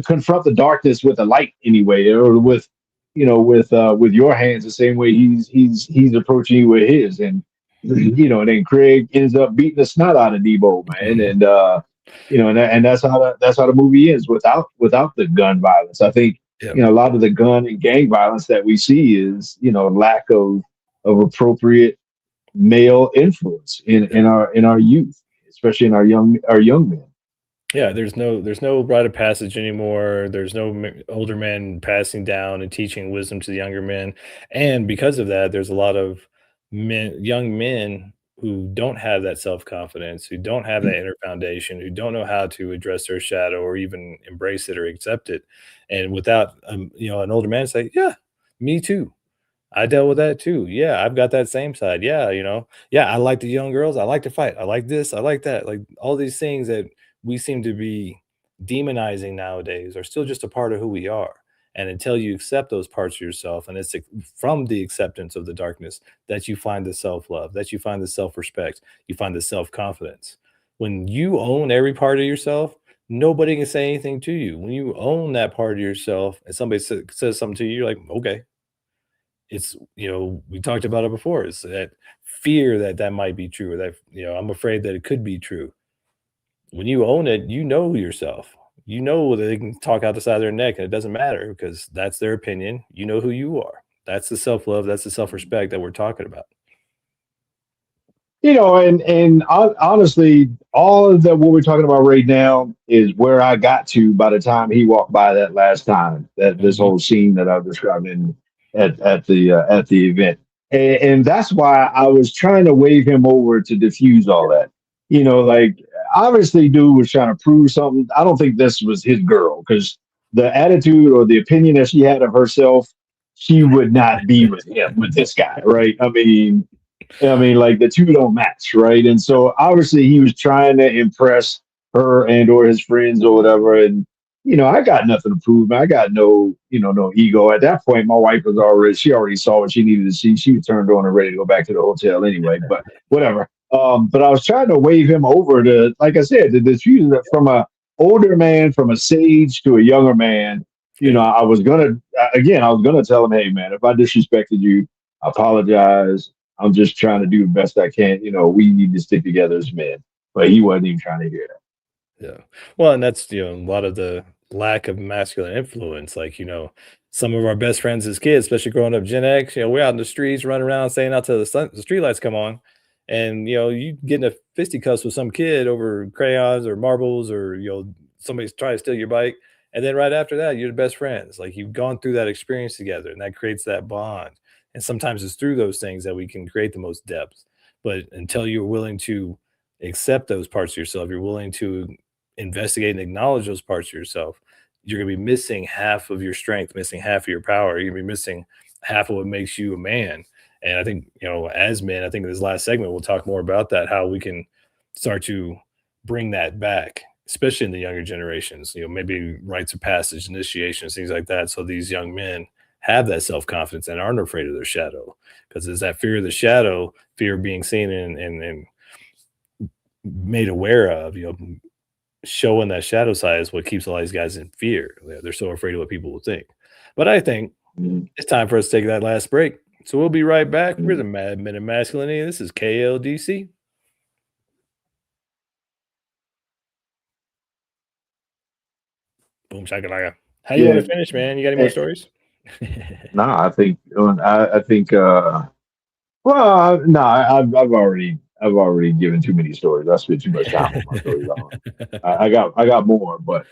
confront the darkness with the light anyway, or with your hands the same way he's approaching you with his. And then Craig ends up beating the snot out of Debo, man. And that's how the movie ends without the gun violence. I think Yeah. a lot of the gun and gang violence that we see is lack of appropriate male influence in our youth, especially in our young men. Yeah, there's no rite of passage anymore. There's no older men passing down and teaching wisdom to the younger men, and because of that, there's a lot of young men who don't have that self confidence, who don't have that inner foundation, who don't know how to address their shadow or even embrace it or accept it, and without an older man say, "Yeah, me too. I dealt with that too. Yeah, I've got that same side. Yeah, yeah, I like the young girls. I like to fight. I like this. I like that. Like all these things that we seem to be demonizing nowadays are still just a part of who we are. And until you accept those parts of yourself, and it's from the acceptance of the darkness that you find the self love, that you find the self respect, you find the self confidence. When you own every part of yourself, nobody can say anything to you. When you own that part of yourself and somebody says something to you, you're like, okay, we talked about it before. It's that fear that might be true, or that I'm afraid that it could be true. when you own it, you know yourself. You know that they can talk out the side of their neck and it doesn't matter because that's their opinion. You know who you are. That's the self-love, that's the self-respect that we're talking about. Honestly, all of that what we're talking about right now is where I got to by the time he walked by that last time. That this Mhm. whole scene that I've described in at the event, and that's why I was trying to wave him over to diffuse all that. Like obviously, dude was trying to prove something. I don't think this was his girl because the attitude or the opinion that she had of herself, she would not be with him with this guy, right? I mean, like the two don't match, right? And so obviously he was trying to impress her and or his friends or whatever. And I got nothing to prove. Man. I got no ego. At that point, my wife she already saw what she needed to see. She was turned on and ready to go back to the hotel anyway. But whatever. But I was trying to wave him over to, like I said, to diffuse it from a older man, from a sage to a younger man. Yeah. I was gonna tell him, hey man, if I disrespected you, I apologize. I'm just trying to do the best I can. We need to stick together as men. But he wasn't even trying to hear that. Yeah. Well, and that's, a lot of the lack of masculine influence. Like, some of our best friends as kids, especially growing up Gen X, we're out in the streets running around saying out till the street lights come on. And, you get in a fisticuffs with some kid over crayons or marbles or, somebody's trying to steal your bike. And then right after that, you're the best friends. Like you've gone through that experience together and that creates that bond. And sometimes it's through those things that we can create the most depth. But until you're willing to accept those parts of yourself, you're willing to investigate and acknowledge those parts of yourself, you're going to be missing half of your strength, missing half of your power. You're going to be missing half of what makes you a man. And I think, as men, I think in this last segment, we'll talk more about that, how we can start to bring that back, especially in the younger generations, maybe rites of passage, initiations, things like that. So these young men have that self confidence and aren't afraid of their shadow because there's that fear of the shadow, fear of being seen and made aware of, showing that shadow side is what keeps a lot of these guys in fear. They're so afraid of what people will think. But I think Mhm. it's time for us to take that last break. So we'll be right back. We're Mhm. the Mad Men of Masculinity. This is KLDC. Boom shakalaka. How you want Yeah. to finish, man? You got any more eh, stories? no, I think. No, I've already given too many stories. I spent too much time on my stories. I got more, but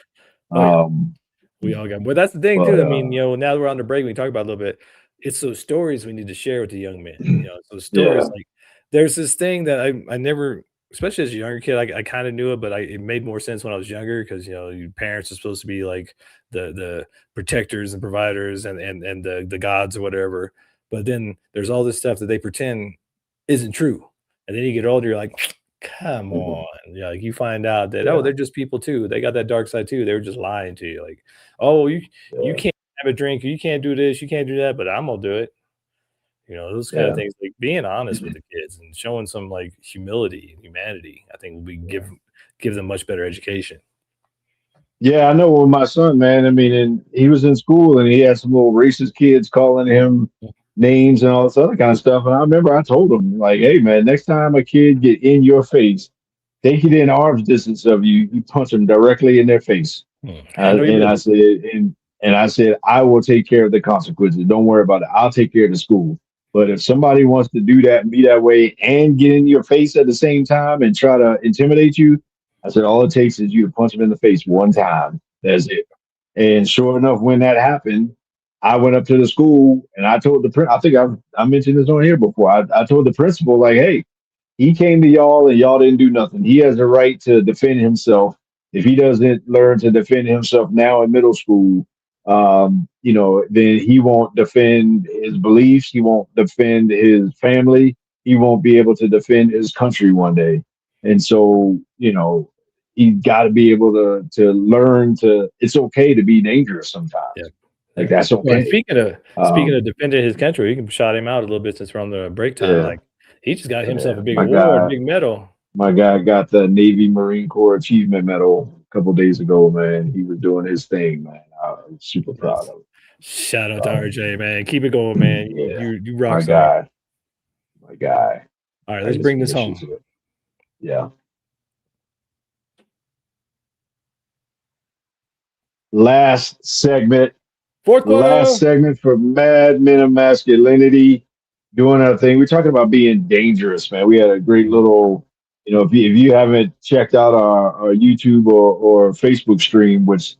Oh yeah. um, We all got, but that's the thing but too. I mean, now that we're on the break, we talk about it a little bit. It's those stories we need to share with the young men. It's those stories yeah. like there's this thing that I never, especially as a younger kid, I kind of knew it, but it made more sense when I was younger because your parents are supposed to be like the protectors and providers and the gods or whatever. But then there's all this stuff that they pretend isn't true, and then you get older, you're like, come Mhm. on, like you find out that Yeah. they're just people too. They got that dark side too. They were just lying to you, like, oh, you Yeah. can't have a drink, or you can't do this, you can't do that, but I'm gonna do it. Those kind of Yeah. things, like being honest with the kids and showing some like humility and humanity, I think will be give them much better education. Yeah, I know with my son, man. I mean, and he was in school and he had some little racist kids calling him names and all this other kind of stuff. And I remember I told him, like, hey, man, next time a kid get in your face, take it in arm's distance of you, you punch them directly in their face. Handle your And I business. said, and I said, I will take care of the consequences. Don't worry about it. I'll take care of the school. But if somebody wants to do that and be that way and get in your face at the same time and try to intimidate you, I said, all it takes is you to punch them in the face one time. That's it. And sure enough, when that happened, I went up to the school and I told I think I mentioned this on here before. I told the principal, like, hey, he came to y'all and y'all didn't do nothing. He has a right to defend himself. If he doesn't learn to defend himself now in middle school, then he won't defend his beliefs. He won't defend his family. He won't be able to defend his country one day. And so, he got to be able to learn to. It's okay to be dangerous Yeah. sometimes. Like Yeah. that's Well, and okay. speaking of Um, defending his country, we can shout him out a little bit since we're on the break time. yeah, Like he just got himself yeah. a big award, big medal. My guy got the Navy Marine Corps Achievement Medal a couple days ago, man. He was doing his thing, man. I'm super proud Yes. of Shout out to him. RJ, man. Keep it going, man. Yeah, You rock, my son. guy, my guy. All right, I let's just bring this miss you home. to it. Yeah. last segment. Fourth Last quarter. segment for Mad Men of Masculinity, doing our thing. We're talking about being dangerous, man. We had a great little, if you haven't checked out our YouTube or Facebook stream, which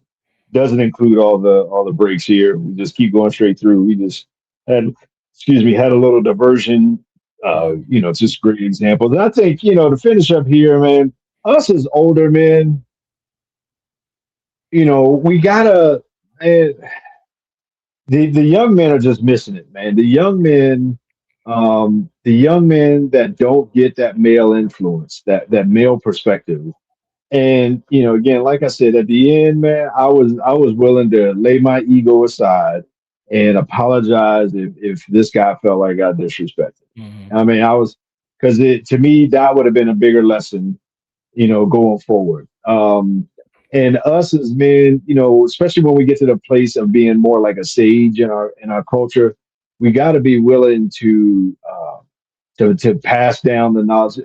doesn't include all the breaks here, we just keep going straight through. We just had, excuse me, had a little diversion. It's just great examples. And I think, to finish up here, man, us as older men, we gotta. Man, the young men are just missing it, man. The young men that don't get that male influence, that male perspective. And again, like I said, at the end, man, I was willing to lay my ego aside and apologize if this guy felt like I got disrespected. Mhm. I mean, I was because it to me that would have been a bigger lesson, going forward. And us as men, especially when we get to the place of being more like a sage in our culture, we got to be willing to pass down the knowledge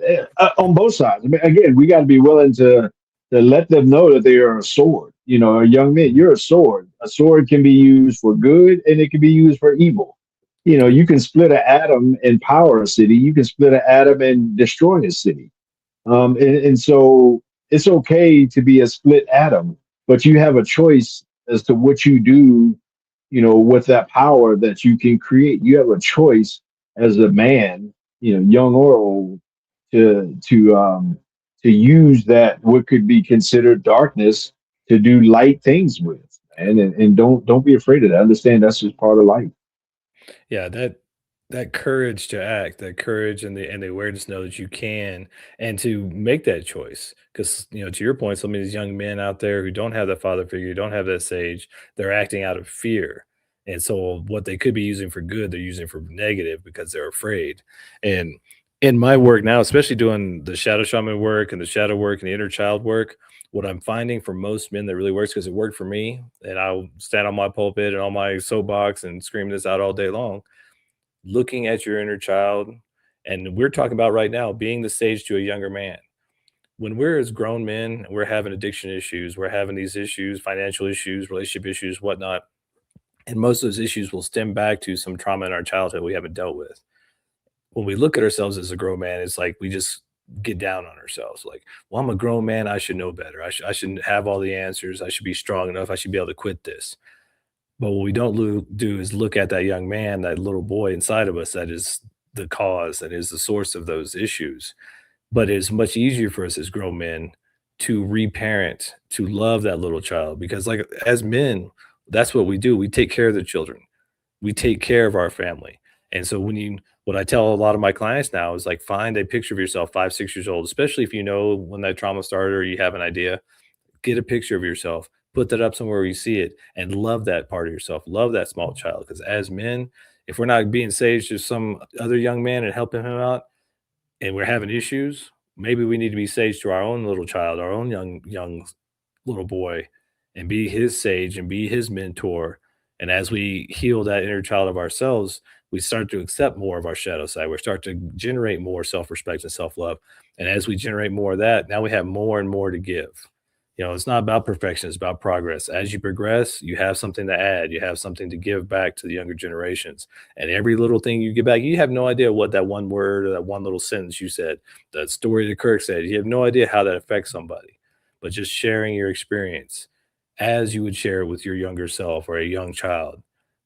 on both sides. I mean, again, we got to be willing to let them know that they are a sword. A young man, you're a sword. A sword can be used for good and it can be used for evil. You can split an atom and power a city. You can split an atom and destroy a city. And so it's okay to be a split atom, but you have a choice as to what you do, with that power that you can create. You have a choice as a man, young or old, to use that what could be considered darkness to do light things with. And don't be afraid of that. Understand that's just part of life. Yeah, that courage to act, that courage and the awareness to know that you can and to make that choice. Because to your point, some of these young men out there who don't have that father figure, who don't have that sage, they're acting out of fear. And so what they could be using for good, they're using for negative because they're afraid. And in my work now, especially doing the shadow shaman work and the shadow work and the inner child work, what I'm finding for most men that really works because it worked for me, and I'll stand on my pulpit and on my soapbox and scream this out all day long, looking at your inner child. And we're talking about right now being the sage to a younger man. When we're as grown men, we're having addiction issues, we're having these issues, financial issues, relationship issues, whatnot. And most of those issues will stem back to some trauma in our childhood we haven't dealt with. When we look at ourselves as a grown man, it's like we just get down on ourselves. Like, well, I'm a grown man. I should know better. I shouldn't have all the answers. I should be strong enough. I should be able to quit this. But what we don't do is look at that young man, that little boy inside of us that is the cause, that is the source of those issues. But it's much easier for us as grown men to reparent, to love that little child because, like, as men, that's what we do. We take care of the children, we take care of our family. And so what I tell a lot of my clients now is like find a picture of yourself 5, 6 years old, especially if you know when that trauma started or you have an idea, get a picture of yourself, put that up somewhere where you see it, and love that part of yourself. Love that small child. Because as men, if we're not being sage to some other young man and helping him out, and we're having issues, maybe we need to be sage to our own little child, our own young little boy, and be his sage and be his mentor. And as we heal that inner child of ourselves, we start to accept more of our shadow side. We start to generate more self-respect and self-love. And as we generate more of that, now we have more and more to give. It's not about perfection, it's about progress. As you progress, you have something to add, you have something to give back to the younger generations. And every little thing you give back, you have no idea what that one word or that one little sentence you said, that story that Kirk said, you have no idea how that affects somebody. But just sharing your experience as you would share it with your younger self or a young child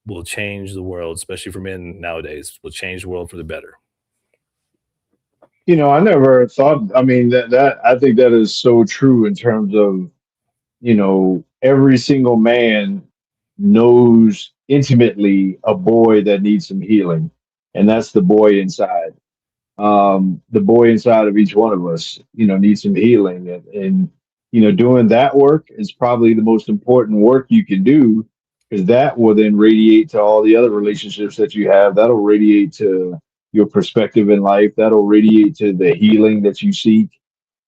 will change the world, especially for men nowadays, will change the world for the better. I never thought. I mean, that I think that is so true in terms of every single man knows intimately a boy that needs some healing, and that's the boy inside. The boy inside of each one of us, needs some healing, and doing that work is probably the most important work you can do because that will then radiate to all the other relationships that you have. That'll radiate to your perspective in life. That'll radiate to the healing that you seek.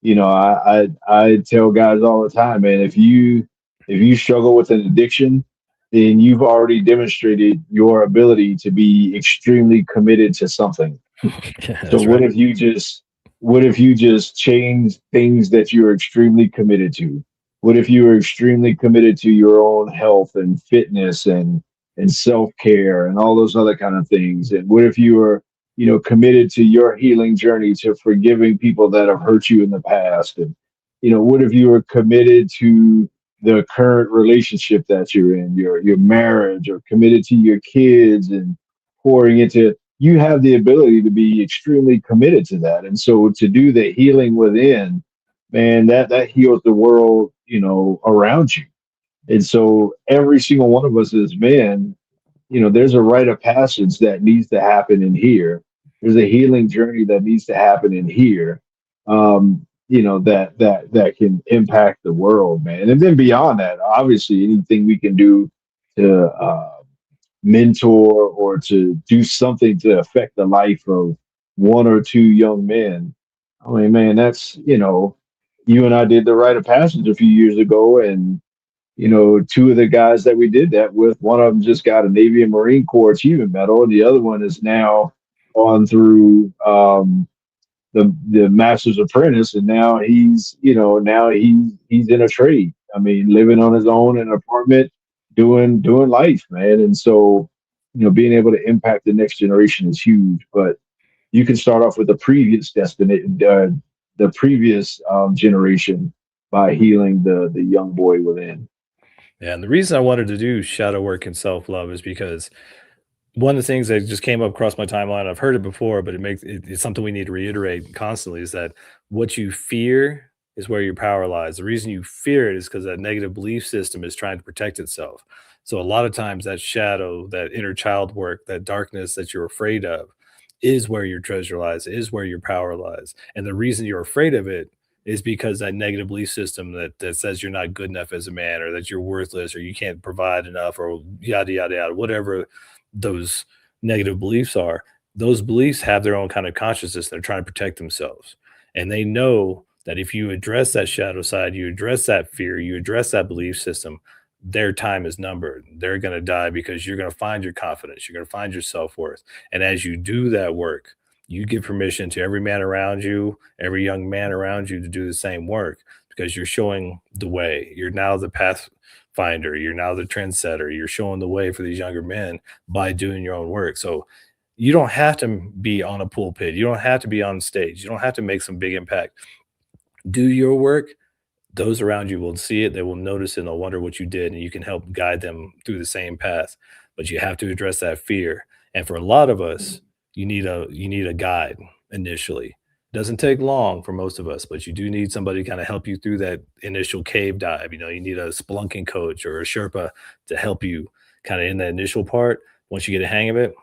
I tell guys all the time, man, if you struggle with an addiction, then you've already demonstrated your ability to be extremely committed to something. Yeah, So that's right. what if you just change things that you're extremely committed to? What if you were extremely committed to your own health and fitness and self care and all those other kind of things? And what if you were, committed to your healing journey, to forgiving people that have hurt you in the past? And what if you were committed to the current relationship that you're in, your marriage, or committed to your kids and pouring into? You have the ability to be extremely committed to that, and so to do the healing within, man, that heals the world, around you. And so every single one of us as men, there's a rite of passage that needs to happen in here. There's a healing journey that needs to happen in here. That can impact the world, man. And then beyond that, obviously, anything we can do to mentor or to do something to affect the life of one or two young men. I mean, man, that's, you and I did the rite of passage a few years ago, and two of the guys that we did that with, one of them just got a Navy and Marine Corps Achievement Medal, and the other one is now on through the Master's Apprentice, and now he's in a trade. I mean, living on his own in an apartment, doing life, man. And so, being able to impact the next generation is huge. But you can start off with the previous the previous generation by healing the young boy within. Yeah, and the reason I wanted to do shadow work and self-love is because one of the things that just came up across my timeline, I've heard it before, but it's something we need to reiterate constantly, is that what you fear is where your power lies. The reason you fear it is because that negative belief system is trying to protect itself. So a lot of times that shadow, that inner child work, that darkness that you're afraid of is where your treasure lies, is where your power lies. And the reason you're afraid of it is because that negative belief system that says you're not good enough as a man, or that you're worthless, or you can't provide enough, or yada yada yada, whatever those negative beliefs are. Those beliefs have their own kind of consciousness. They're trying to protect themselves. And they know that if you address that shadow side, you address that fear, you address that belief system, their time is numbered. They're going to die because you're going to find your confidence. You're going to find your self worth. And as you do that work, you give permission to every man around you, every young man around you, to do the same work, because you're showing the way. You're now the pathfinder. You're now the trendsetter. You're showing the way for these younger men by doing your own work. So you don't have to be on a pulpit. You don't have to be on stage. You don't have to make some big impact. Do your work. Those around you will see it. They will notice it and they'll wonder what you did, and you can help guide them through the same path. But you have to address that fear. And for a lot of us, you need a guide initially. It doesn't take long for most of us, but you do need somebody to kind of help you through that initial cave dive. You need a spelunking coach or a Sherpa to help you kind of in that initial part. Once you get a hang of it,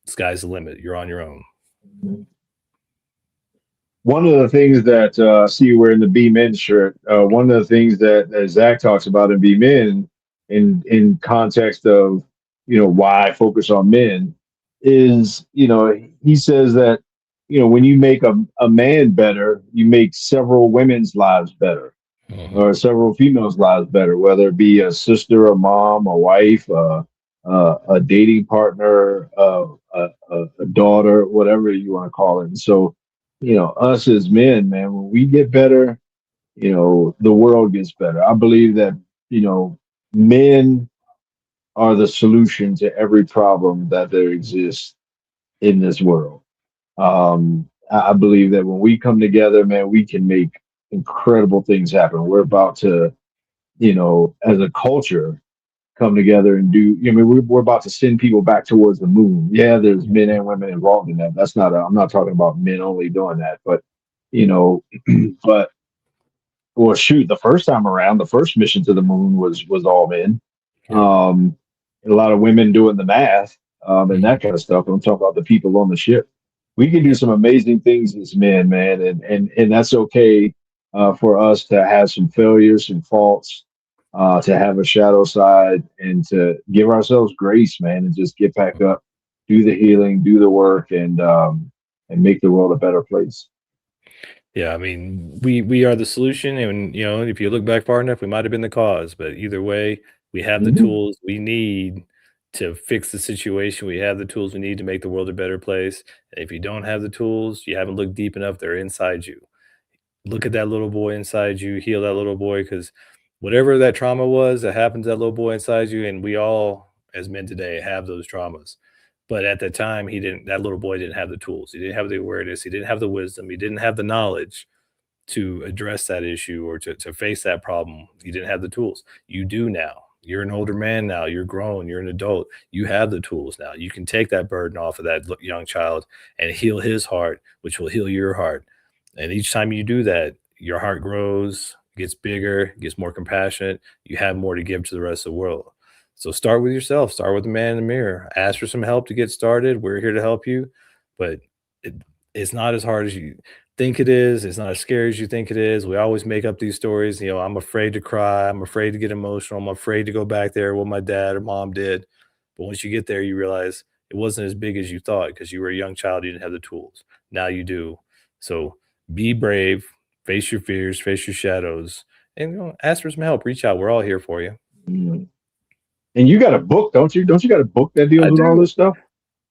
sky's the limit. You're on your own. One of the things that see, we're in the B Men shirt. One of the things that Zach talks about in B Men, in context of why I focus on men, is he says that when you make a man better, you make several women's lives better, Mhm. or several females' lives better, whether it be a sister, a mom, a wife, a dating partner, a daughter, whatever you want to call it. And so, us as men, man, when we get better, the world gets better. I believe that, men are the solution to every problem that there exists in this world. I believe that when we come together, man, we can make incredible things happen. We're about to, as a culture, come together and do. I mean, we're about to send people back towards the moon. Yeah, there's men and women involved in that. That's not. I'm not talking about men only doing that, but you know, but well, shoot, the first time around, the first mission to the moon was all men. Yep. A lot of women doing the math, and Mhm. that kind of stuff. I'm talking about the people on the ship. We can do Yep. some amazing things as men, man, and that's okay for us to have some failures, some faults, to have a shadow side, and to give ourselves grace, man, and just get back up, do the healing, do the work, and make the world a better place. Yeah, I mean, we are the solution, and if you look back far enough, we might have been the cause. But either way, we have the Mhm. tools we need to fix the situation. We have the tools we need to make the world a better place. And if you don't have the tools, you haven't looked deep enough. They're inside you. Look at that little boy inside you. Heal that little boy, because Whatever that trauma was that happened to that little boy inside you, and we all, as men today, have those traumas. But at the time, he didn't. That little boy didn't have the tools. He didn't have the awareness. He didn't have the wisdom. He didn't have the knowledge to address that issue or to face that problem. You didn't have the tools. You do now. You're an older man now. You're grown. You're an adult. You have the tools now. You can take that burden off of that young child and heal his heart, which will heal your heart. And each time you do that, your heart grows, gets bigger, gets more compassionate. You have more to give to the rest of the world. So start with yourself. Start with the man in the mirror. Ask for some help to get started. We're here to help you, but it, it's not as hard as you think it is. It's not as scary as you think it is. We always make up these stories. I'm afraid to cry. I'm afraid to get emotional. I'm afraid to go back there what my dad or mom did. But once you get there, you realize it wasn't as big as you thought because you were a young child. You didn't have the tools. Now you do. So be brave, face your fears, face your shadows, and ask for some help. Reach out. We're all here for you. Mm. And you got a book, don't you? Don't you got a book that deals I with all do. this stuff?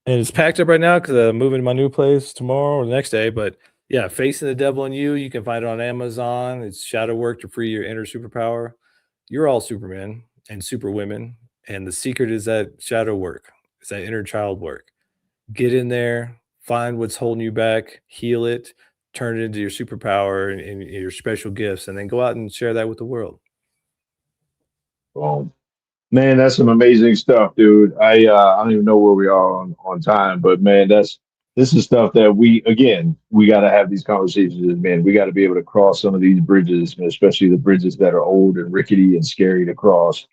And it's packed up right now because I'm moving to my new place tomorrow or the next day. But yeah, Facing the Devil in You, you can find it on Amazon. It's shadow work to free your inner superpower. You're all supermen and superwomen. And the secret is that shadow work, it's that inner child work. Get in there, find what's holding you back, heal it, turn it into your superpower and your special gifts, and then go out and share that with the world. Boom. Man, that's some amazing stuff, dude. I don't even know where we are on time, but man, this is stuff that we got to have these conversations as men. We got to be able to cross some of these bridges, especially the bridges that are old and rickety and scary to cross.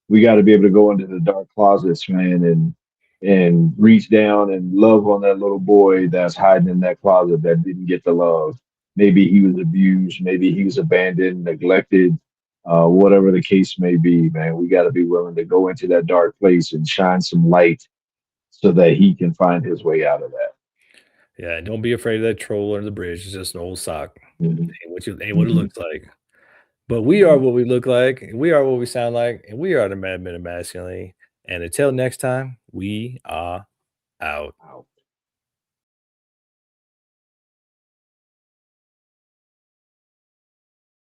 We got to be able to go into the dark closets, man, and reach down and love on that little boy that's hiding in that closet that didn't get the love. Maybe he was abused, maybe he was abandoned, neglected, whatever the case may be, man. We got to be willing to go into that dark place and shine some light so that he can find his way out of that. Yeah, and don't be afraid of that troll under the bridge. It's just an old sock. Mhm. Ain't what it Mhm. looks like. But we are what we look like, and we are what we sound like, and we are the Mad Men of Masculinity. And until next time, we are out. Out.